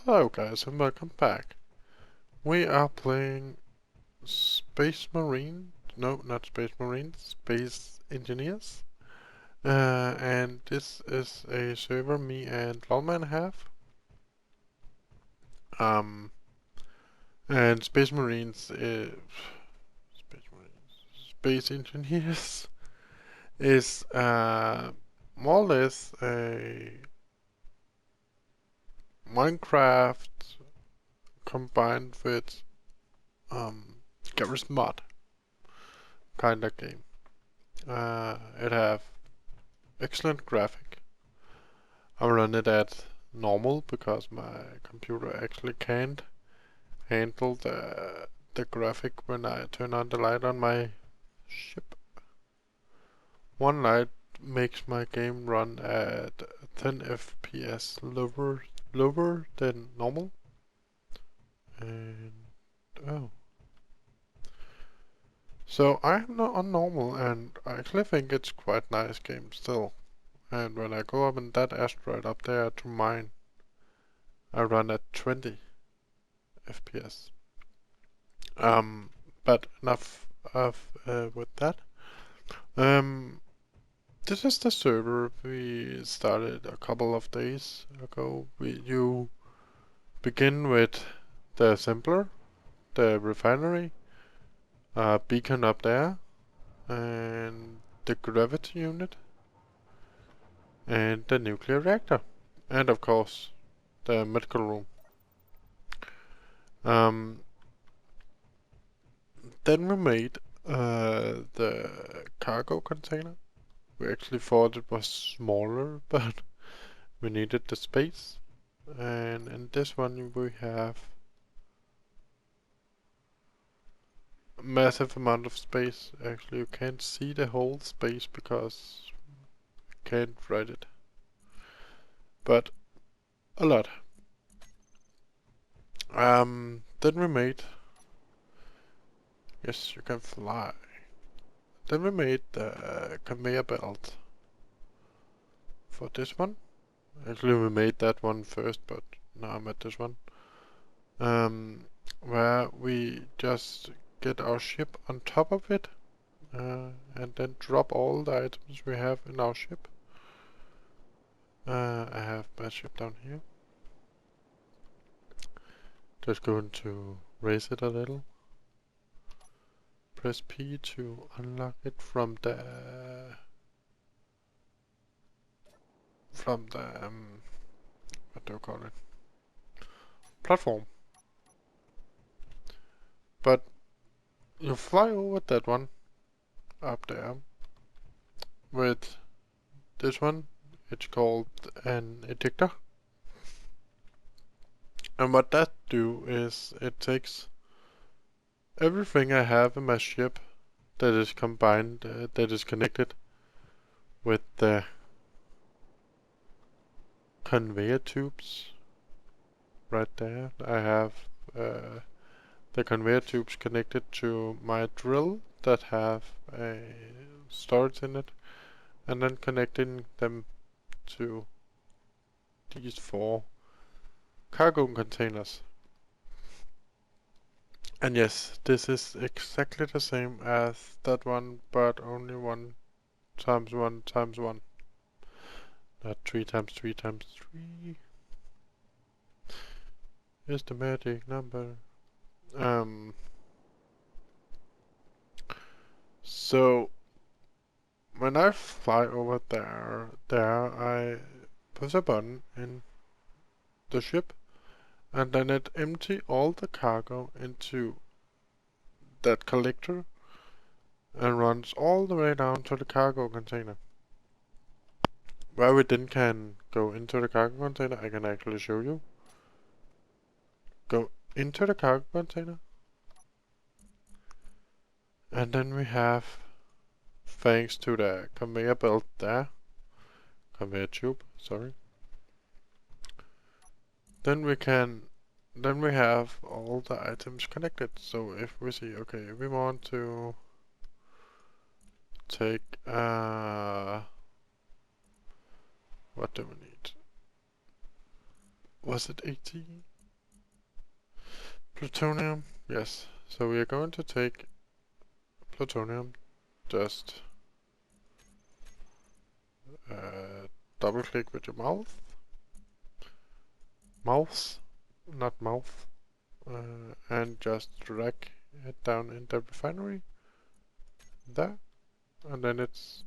Hello guys and welcome back. We are playing Space Marine, no not Space Marines, Space Engineers. And this is a server me and Lawman have. Um, and Space Engineers is more or less a Minecraft combined with Garry's Mod kind of game. It have excellent graphic. I run it at normal because my computer actually can't handle the graphic when I turn on the light on my ship. One light makes my game run at 10 FPS lower than normal. And oh. So I'm not on normal and I actually think it's quite nice game still. And when I go up in that asteroid up there to mine, I run at 20 FPS. But enough of with that. Um, this is the server we started a couple of days ago. You begin with the assembler, the refinery, beacon up there, and the gravity unit, and the nuclear reactor, and of course the medical room. Um, then we made the cargo container. We actually thought it was smaller, but we needed the space. And in this one we have a massive amount of space. Actually, you can't see the whole space because you can't write it. But a lot. Then we made... Yes, you can fly. Then we made the conveyor belt for this one. Actually, we made that one first, but now I'm at this one. Where we just get our ship on top of it, and then drop all the items we have in our ship. I have my ship down here. Just going to raise it a little. Press P to unlock it from the what do you call it? Platform. But you fly over that one up there with this one. It's called an ejector. And what that do is it takes everything I have in my ship that is combined, that is connected with the conveyor tubes right there. I have the conveyor tubes connected to my drill that have a storage in it, and then connecting them to these 4 cargo containers. And yes, this is exactly the same as that one, but only 1 times 1 times 1. Not 3 times 3 times 3 is the magic number. So when I fly over there I push a button in the ship, and then it empty all the cargo into that collector and runs all the way down to the cargo container. Where we then can go into the cargo container, I can actually show you. Go into the cargo container, and then we have, thanks to the conveyor belt there, conveyor tube, sorry. Then we have all the items connected. So if we see, okay, we want to take, what do we need? Was it 18? Plutonium, yes. So we are going to take plutonium, just double click with your mouse, not mouth, and just drag it down in the refinery, there, and then it's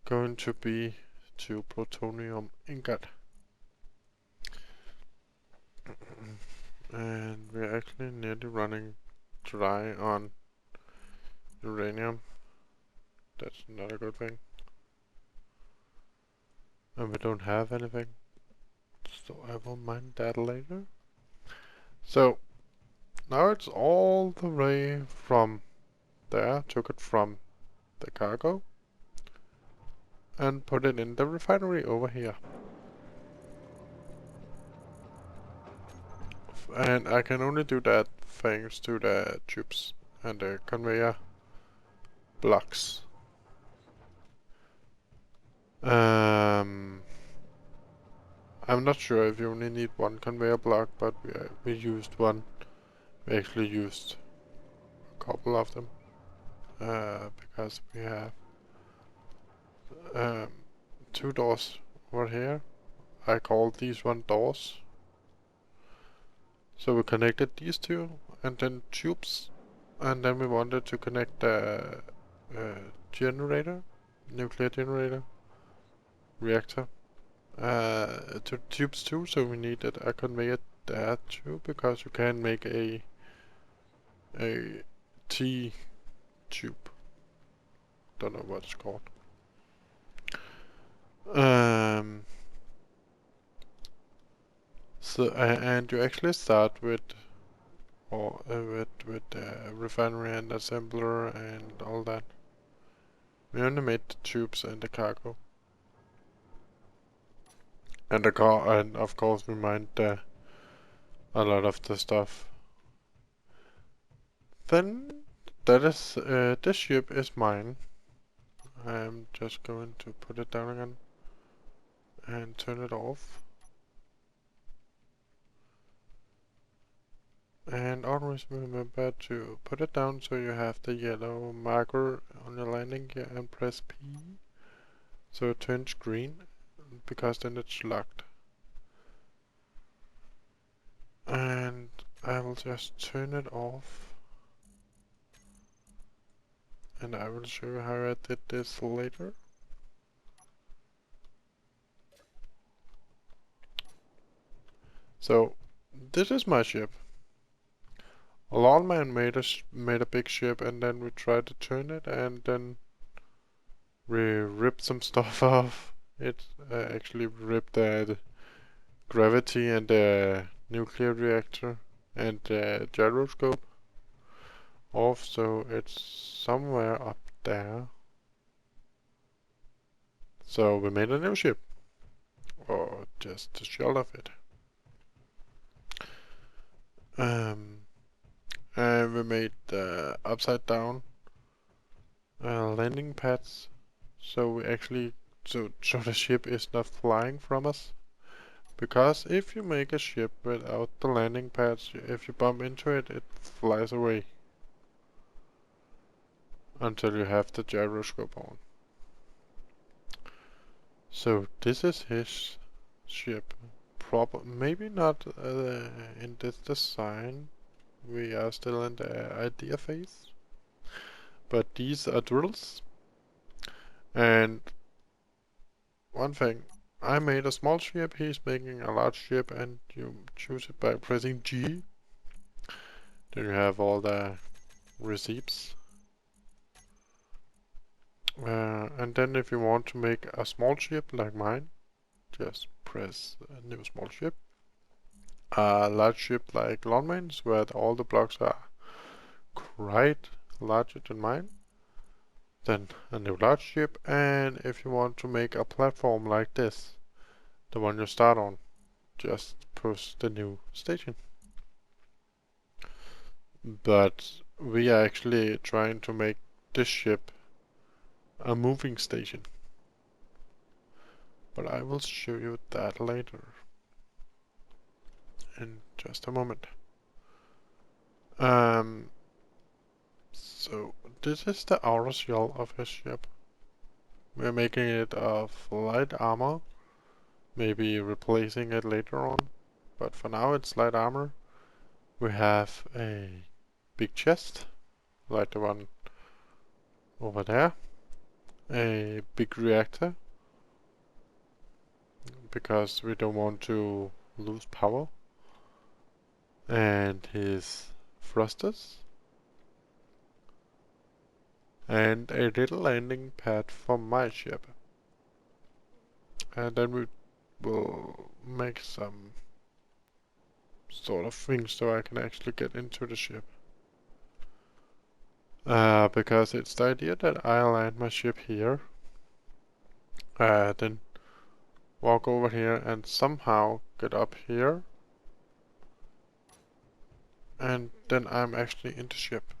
going to be to plutonium ingot. And we're actually nearly running dry on uranium. That's not a good thing. And we don't have anything, so I will mine that later. So now it's all the way from there, took it from the cargo and put it in the refinery over here. And I can only do that thanks to the tubes and the conveyor blocks. I'm not sure if you only need one conveyor block, but we used one. We actually used a couple of them because we have um, two doors over here. I call these one doors. So we connected these two and then tubes, and then we wanted to connect the generator, nuclear generator, reactor to tubes too, so we needed a conveyor there too, because you can make a T tube. Don't know what it's called. So and you actually start with refinery and assembler and all that. We only made the tubes and the cargo. And the car, and of course we mined a lot of the stuff. Then that is this ship is mine. I'm just going to put it down again and turn it off. And always remember to put it down so you have the yellow marker on your landing gear and press P so it turns green, because then it's locked. And I will just turn it off. And I will show you how I did this later. So, this is my ship. A lawman made a big ship, and then we tried to turn it, and then we ripped some stuff off. It actually ripped the gravity and the nuclear reactor and the gyroscope off, so it's somewhere up there. So we made a new ship, or just a shell of it. And we made upside down landing pads, so we actually so the ship is not flying from us. Because if you make a ship without the landing pads, if you bump into it, it flies away until you have the gyroscope on. So this is his ship. Maybe not in this design. We are still in the idea phase. But these are drills. And one thing, I made a small ship, he's making a large ship, and you choose it by pressing G. Then you have all the receipts. And then if you want to make a small ship like mine, just press a new small ship. A large ship like Longman's, where all the blocks are quite larger than mine. Then a new large ship, and if you want to make a platform like this, the one you start on, just push the new station. But we are actually trying to make this ship a moving station. But I will show you that later. In just a moment. Um, so this is the outer shell of his ship. We're making it of light armor, maybe replacing it later on, but for now it's light armor. We have a big chest, like the one over there, a big reactor, because we don't want to lose power, and his thrusters, and a little landing pad for my ship. And then we will make some sort of things so I can actually get into the ship. Because it's the idea that I land my ship here, then walk over here and somehow get up here, and then I'm actually in the ship.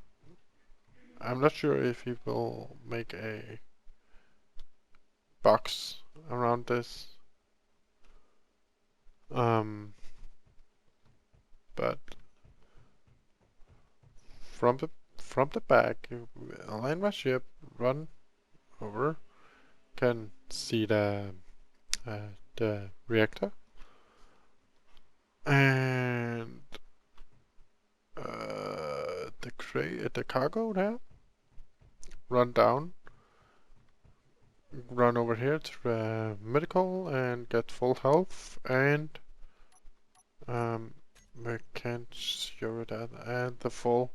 I'm not sure if he will make a box around this, but from the back, you land my ship, run over, can see the reactor, and the cargo there. Run down, run over here to the medical and get full health, and we can't show that, and the full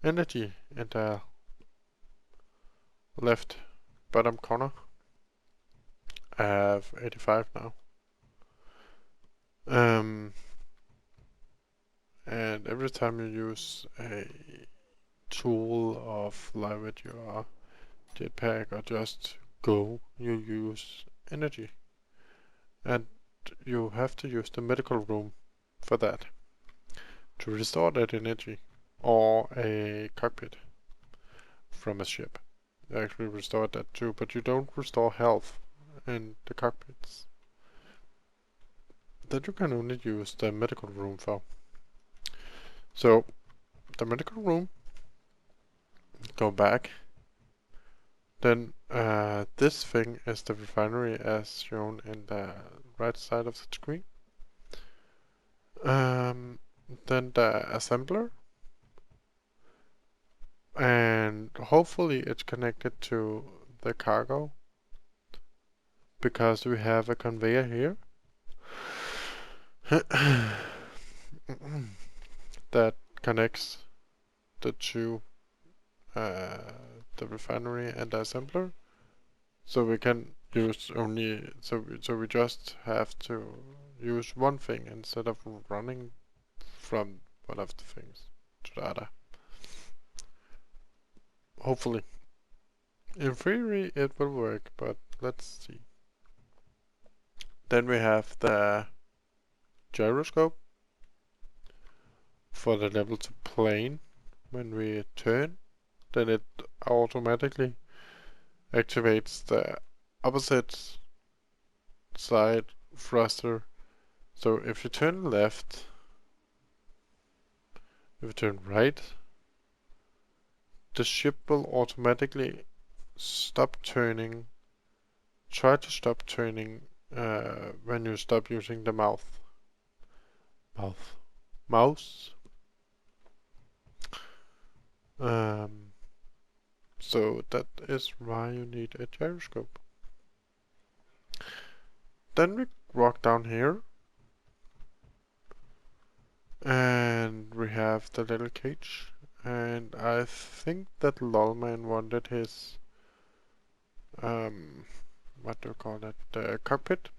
energy in the left bottom corner. I have 85 now. And every time you use a tool of like with your jetpack or just go, you use energy. And you have to use the medical room for that, to restore that energy, or a cockpit from a ship. You actually restore that too, but you don't restore health in the cockpits. That you can only use the medical room for. So, the medical room, go back. Then this thing is the refinery as shown in the right side of the screen. Then the assembler, and hopefully it's connected to the cargo, because we have a conveyor here that connects the two, the refinery and the assembler. So we can use only, so we just have to use one thing instead of running from one of the things to the other. Hopefully. In theory it will work, but let's see. Then we have the gyroscope for the level to plane. When we turn, then it automatically activates the opposite side thruster. So if you turn left, if you turn right, the ship will automatically stop turning, try to stop turning when you stop using the mouse. So that is why you need a gyroscope. Then we walk down here, and we have the little cage, and I think that Lolman wanted his what do you call it, the cockpit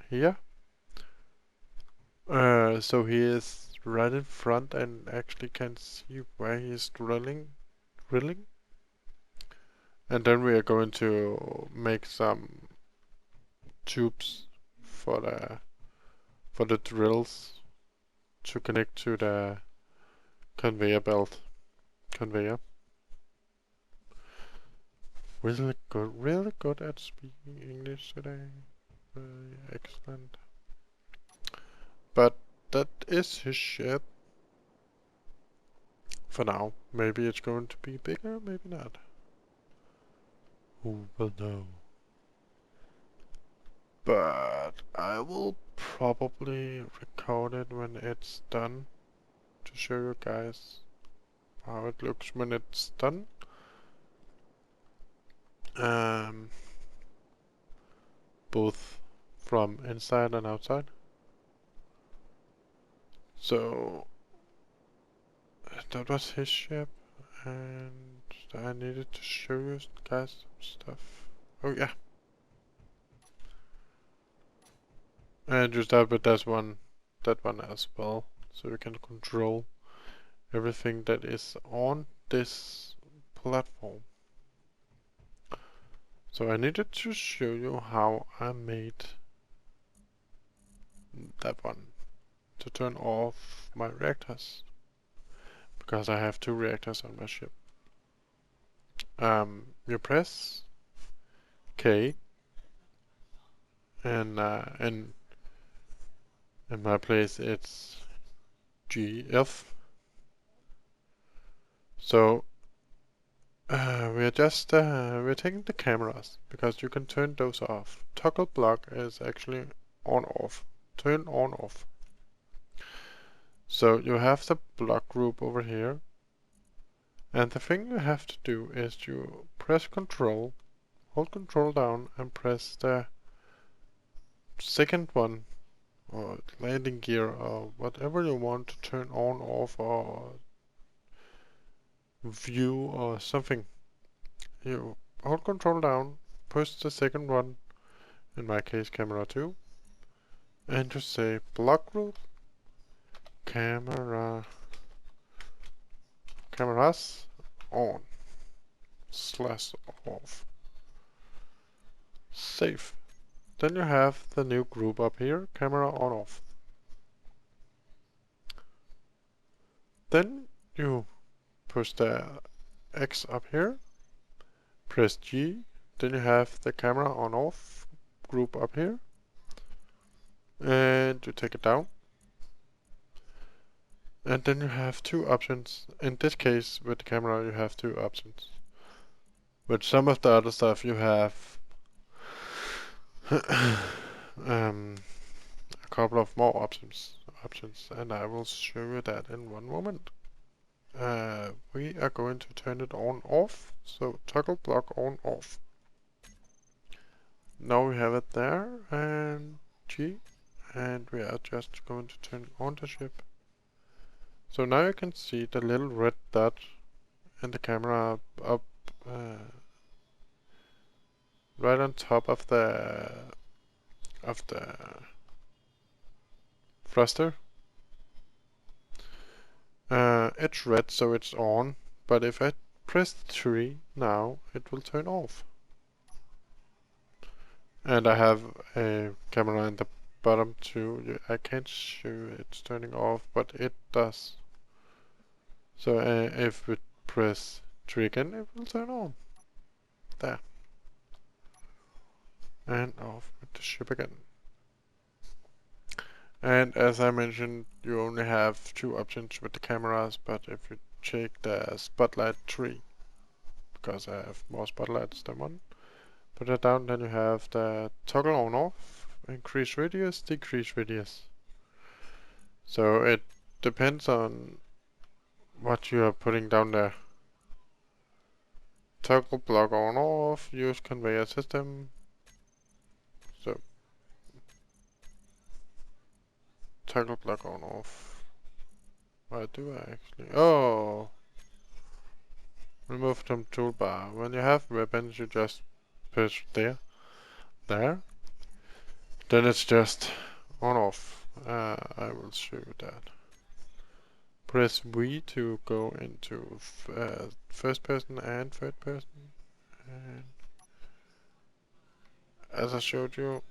here. So he is right in front and actually can see where he's drilling. And then we are going to make some tubes for the drills to connect to the conveyor belt. Really good at speaking English today. Very excellent. But that is his ship. for now. Maybe it's going to be bigger, maybe not. Who will know? But I will probably record it when it's done to show you guys how it looks when it's done. Both from inside and outside. So that was his ship, and I needed to show you guys some stuff. Oh yeah. And you start with that one as well, so you can control everything that is on this platform. So I needed to show you how I made that one to turn off my reactors, because I have 2 reactors on my ship. You press K, and in my place it's GF. So we're taking the cameras, because you can turn those off. Toggle block is actually on off. Turn on off. So you have the block group over here, and the thing you have to do is you press Control, hold Control down, and press the second one, or landing gear, or whatever you want to turn on, off, or view, or something. You hold Control down, push the second one, in my case camera 2, and just say block group, cameras on / off. Save. Then you have the new group up here, camera on off. Then you push the X up here, press G, then you have the camera on off group up here, and you take it down. And then you have 2 options. In this case, with the camera, you have 2 options. With some of the other stuff, you have a couple of more options, and I will show you that in one moment. We are going to turn it on off, so toggle block on off. Now we have it there, and G, and we are just going to turn on the ship. So now you can see the little red dot in the camera up right on top of the thruster. It's red, so it's on, but if I press 3 now, it will turn off. And I have a camera in the bottom too. I can't show you it's turning off, but it does. So if we press 3 again, it will turn on. There. And off with the ship again. And as I mentioned, you only have 2 options with the cameras, but if you check the spotlight 3, because I have more spotlights than one, put it down, then you have the toggle on off, increase radius, decrease radius. So it depends on what you are putting down there. Toggle block on off, use conveyor system. So toggle block on off. What do I actually? Oh, remove from toolbar. When you have weapons, you just push there. Then it's just on off. I will show you that. Press V to go into first person and third person. And as I showed you,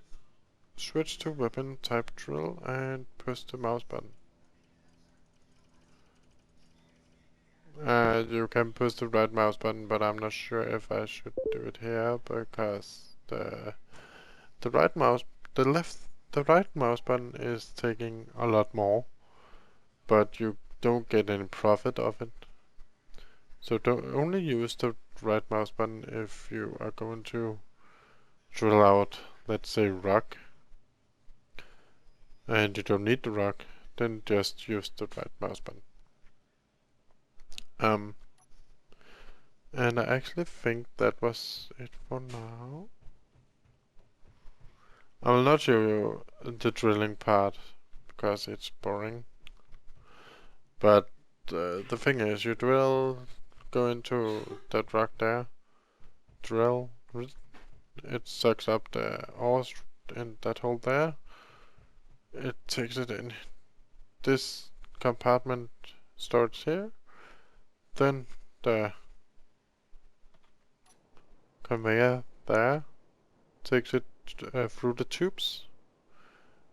switch to weapon type drill and push the mouse button. You can push the right mouse button, but I'm not sure if I should do it here, because the right mouse button is taking a lot more, but you don't get any profit of it. So don't only use the right mouse button if you are going to drill out, let's say, rock, and you don't need the rock, then just use the right mouse button. And I actually think that was it for now. I will not show you the drilling part because it's boring. But the thing is, you drill, go into that rock there, drill, it sucks up the ore in that hole there. It takes it in this compartment starts here. Then the conveyor there takes it through the tubes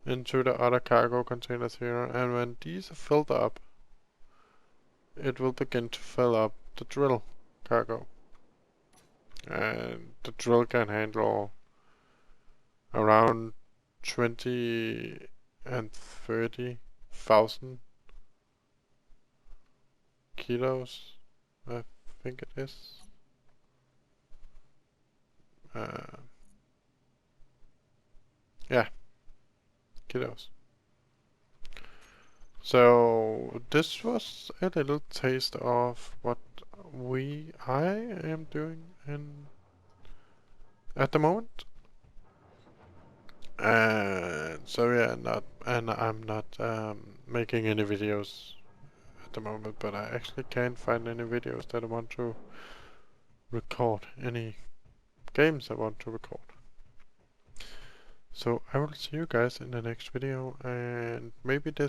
into the other cargo containers here, and when these are filled up, it will begin to fill up the drill cargo. And the drill can handle around 20 and 30,000 kilos, I think it is. Yeah, kilos. So this was a little taste of what I am doing at the moment. And so yeah, I'm not making any videos at the moment, but I actually can't find any videos that I want to record, any games I want to record. So I will see you guys in the next video, and maybe the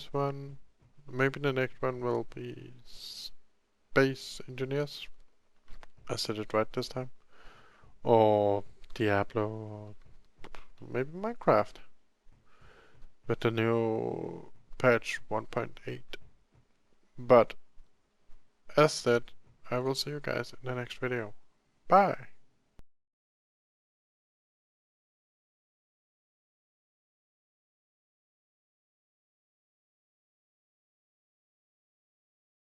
next one will be Space Engineers. I said it right this time. Or Diablo, or maybe Minecraft. With the new patch 1.8. But, as said, I will see you guys in the next video. Bye!